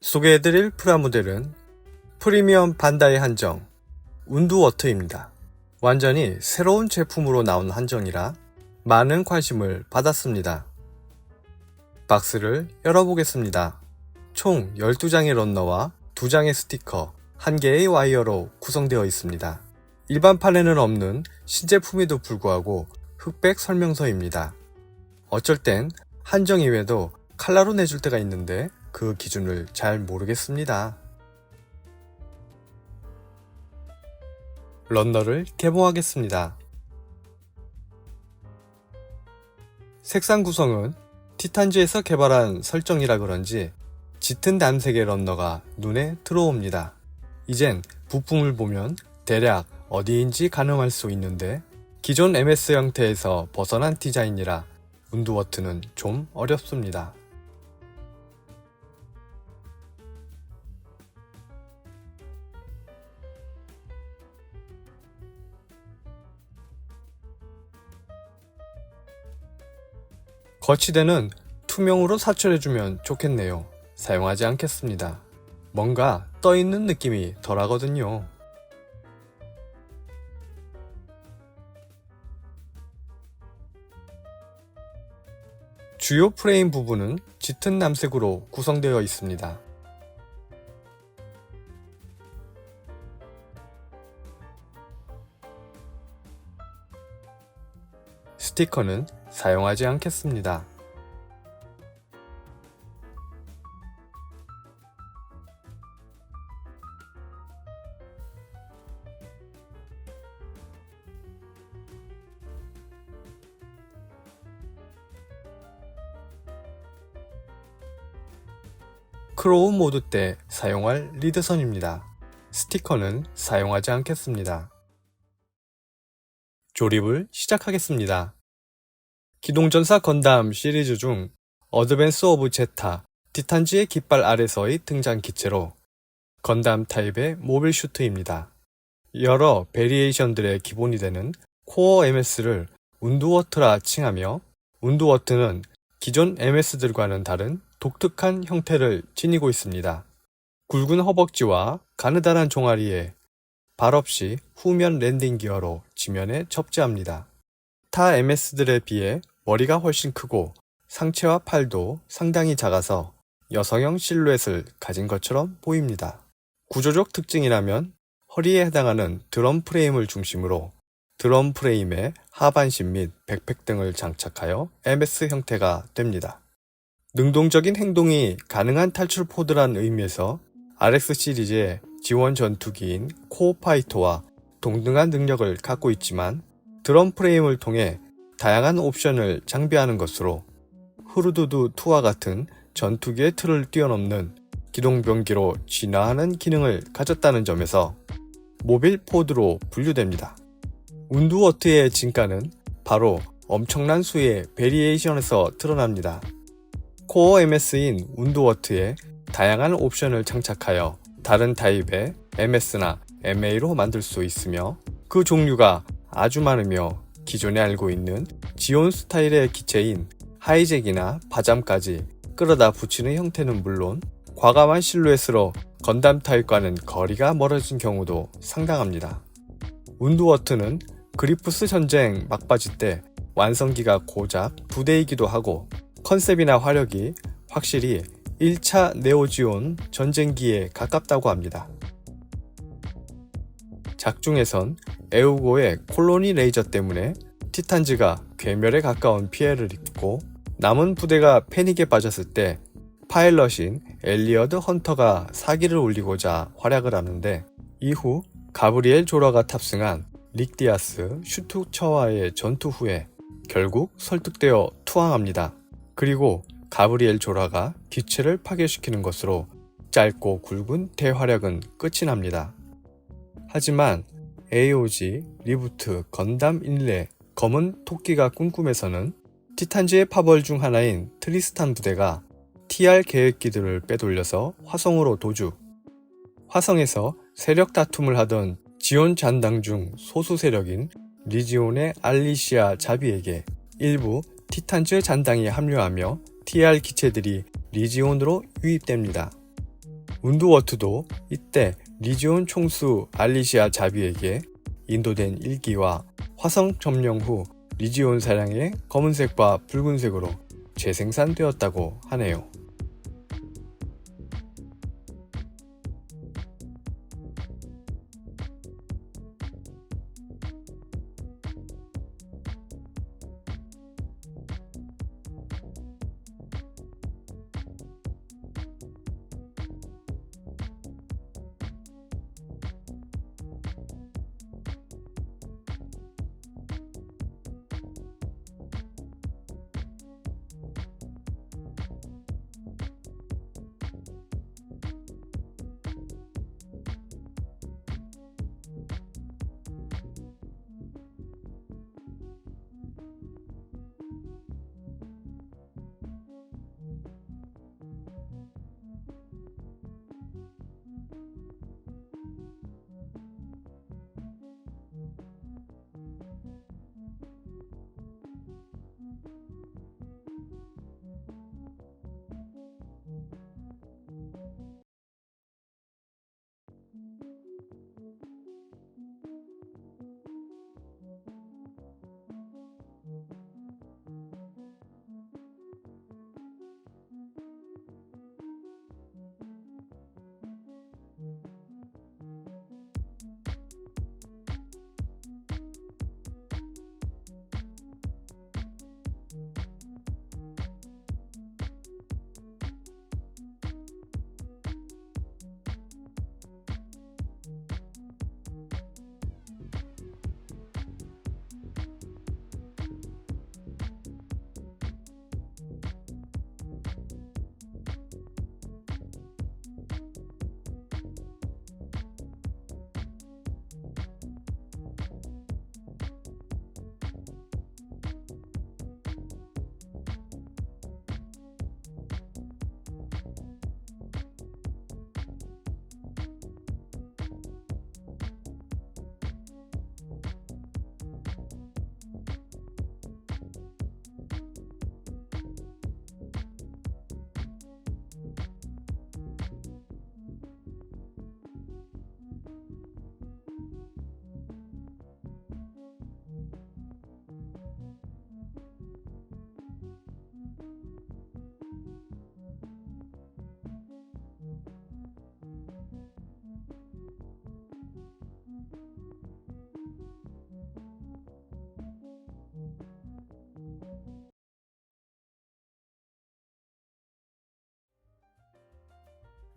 소개해드릴 프라모델은 프리미엄 반다이 한정 운두워터입니다. 완전히 새로운 제품으로 나온 한정이라 많은 관심을 받았습니다. 박스를 열어보겠습니다. 총 12장의 런너와 2장의 스티커, 1개의 와이어로 구성되어 있습니다. 일반판에는 없는 신제품에도 불구하고 흑백 설명서입니다. 어쩔 땐 한정 이외에도 칼라로 내줄 때가 있는데 그 기준을 잘 모르겠습니다. 런너를 개봉하겠습니다. 색상 구성은 티탄즈에서 개발한 설정이라 그런지 짙은 남색의 런너가 눈에 들어옵니다. 이젠 부품을 보면 대략 어디인지 가늠할 수 있는데 기존 MS 형태에서 벗어난 디자인이라 운두워트는 좀 어렵습니다. 거치대는 투명으로 사출해주면 좋겠네요. 사용하지 않겠습니다. 뭔가 떠있는 느낌이 덜하거든요. 주요 프레임 부분은 짙은 남색으로 구성되어 있습니다. 스티커는 사용하지 않겠습니다. 크로우 모드 때 사용할 리드선입니다. 스티커는 사용하지 않겠습니다. 조립을 시작하겠습니다. 기동전사 건담 시리즈 중 어드밴스 오브 제타, 티탄즈의 깃발 아래서의 등장 기체로 건담 타입의 모빌 슈트입니다. 여러 베리에이션들의 기본이 되는 코어 MS를 운두워트라 칭하며 운두워트는 기존 MS들과는 다른 독특한 형태를 지니고 있습니다. 굵은 허벅지와 가느다란 종아리에 발 없이 후면 랜딩 기어로 지면에 접지합니다. 타 MS들에 비해 머리가 훨씬 크고 상체와 팔도 상당히 작아서 여성형 실루엣을 가진 것처럼 보입니다. 구조적 특징이라면 허리에 해당하는 드럼 프레임을 중심으로 드럼 프레임에 하반신 및 백팩 등을 장착하여 MS 형태가 됩니다. 능동적인 행동이 가능한 탈출 포드란 의미에서 RX 시리즈의 지원 전투기인 코어파이터와 동등한 능력을 갖고 있지만 드럼 프레임을 통해 다양한 옵션을 장비하는 것으로 후르두두2와 같은 전투기의 틀을 뛰어넘는 기동병기로 진화하는 기능을 가졌다는 점에서 모빌 포드로 분류됩니다. 운두워트의 진가는 바로 엄청난 수의 베리에이션에서 드러납니다. 코어 MS인 운두워트에 다양한 옵션을 장착하여 다른 타입의 MS나 MA로 만들 수 있으며 그 종류가 아주 많으며 기존에 알고 있는 지온 스타일의 기체인 하이잭이나 바잠까지 끌어다 붙이는 형태는 물론 과감한 실루엣으로 건담 타입과는 거리가 멀어진 경우도 상당합니다. 운두워트는 그리프스 전쟁 막바지 때 완성기가 고작 2대이기도 하고 컨셉이나 화력이 확실히 1차 네오지온 전쟁기에 가깝다고 합니다. 작중에선 에우고의 콜로니 레이저 때문에 티탄즈가 괴멸에 가까운 피해를 입고 남은 부대가 패닉에 빠졌을 때 파일럿인 엘리어드 헌터가 사기를 올리고자 활약을 하는데 이후 가브리엘 조라가 탑승한 릭디아스 슈투처와의 전투 후에 결국 설득되어 투항합니다. 그리고 가브리엘 조라가 기체를 파괴시키는 것으로 짧고 굵은 대활약은 끝이 납니다. 하지만 AOG, 리부트, 건담 인레, 검은 토끼가 꿈꿈에서는 티탄즈의 파벌 중 하나인 트리스탄 부대가 TR 계획기들을 빼돌려서 화성으로 도주. 화성에서 세력 다툼을 하던 지온 잔당 중 소수 세력인 리지온의 알리시아 자비에게 일부 티탄즈 잔당이 합류하며 TR 기체들이 리지온으로 유입됩니다. 운두워트도 이때 리지온 총수 알리시아 자비에게 인도된 일기와 화성 점령 후 리지온 사량의 검은색과 붉은색으로 재생산되었다고 하네요.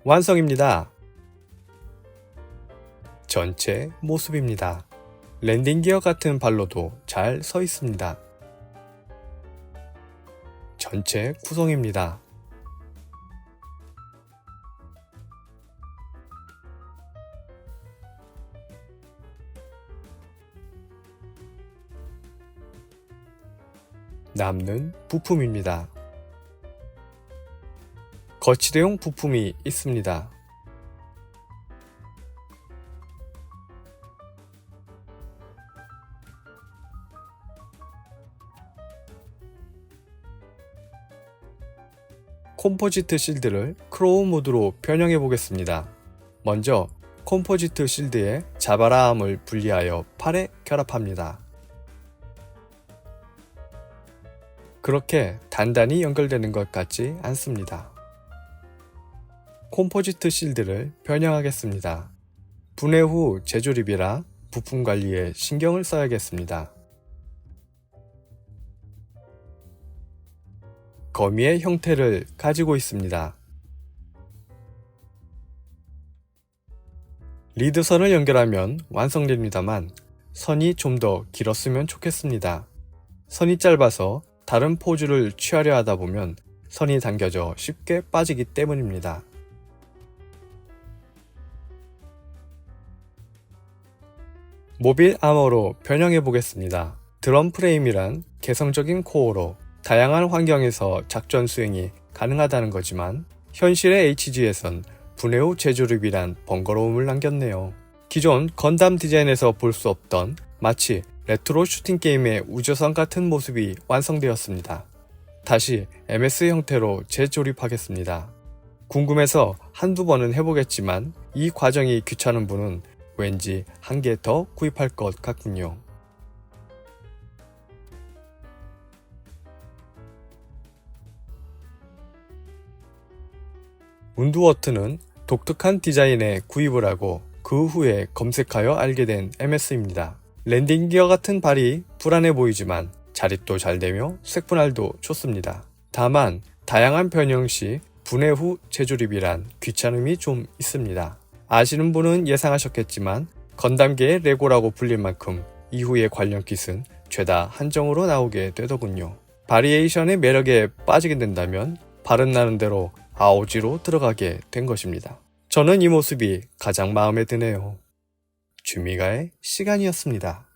완성입니다. 전체 모습입니다. 랜딩 기어 같은 발로도 잘 서 있습니다. 전체 구성입니다. 남는 부품입니다. 거치대용 부품이 있습니다. 컴포지트 실드를 크로우 모드로 변형해 보겠습니다. 먼저 컴포지트 실드의 자바라암을 분리하여 팔에 결합합니다. 그렇게 단단히 연결되는 것 같지 않습니다. 컴포지트 실드를 변형하겠습니다. 분해 후 재조립이라 부품 관리에 신경을 써야겠습니다. 거미의 형태를 가지고 있습니다. 리드선을 연결하면 완성됩니다만 선이 좀 더 길었으면 좋겠습니다. 선이 짧아서 다른 포즈를 취하려 하다 보면 선이 당겨져 쉽게 빠지기 때문입니다. 모빌 아머로 변형해 보겠습니다. 드럼 프레임이란 개성적인 코어로 다양한 환경에서 작전 수행이 가능하다는 거지만 현실의 HG에선 분해 후 재조립이란 번거로움을 남겼네요. 기존 건담 디자인에서 볼 수 없던 마치 레트로 슈팅 게임의 우주선 같은 모습이 완성되었습니다. 다시 MS 형태로 재조립하겠습니다. 궁금해서 한두 번은 해보겠지만 이 과정이 귀찮은 분은 왠지 한 개 더 구입할 것 같군요. 운두워트는 독특한 디자인에 구입을 하고 그 후에 검색하여 알게 된 MS입니다. 랜딩 기어 같은 발이 불안해 보이지만 자립도 잘 되며 색분할도 좋습니다. 다만 다양한 변형 시 분해 후 재조립이란 귀찮음이 좀 있습니다. 아시는 분은 예상하셨겠지만 건담계의 레고라고 불릴 만큼 이후의 관련 킷은 죄다 한정으로 나오게 되더군요. 바리에이션의 매력에 빠지게 된다면 발음 나는 대로 아오지로 들어가게 된 것입니다. 저는 이 모습이 가장 마음에 드네요. 주미가의 시간이었습니다.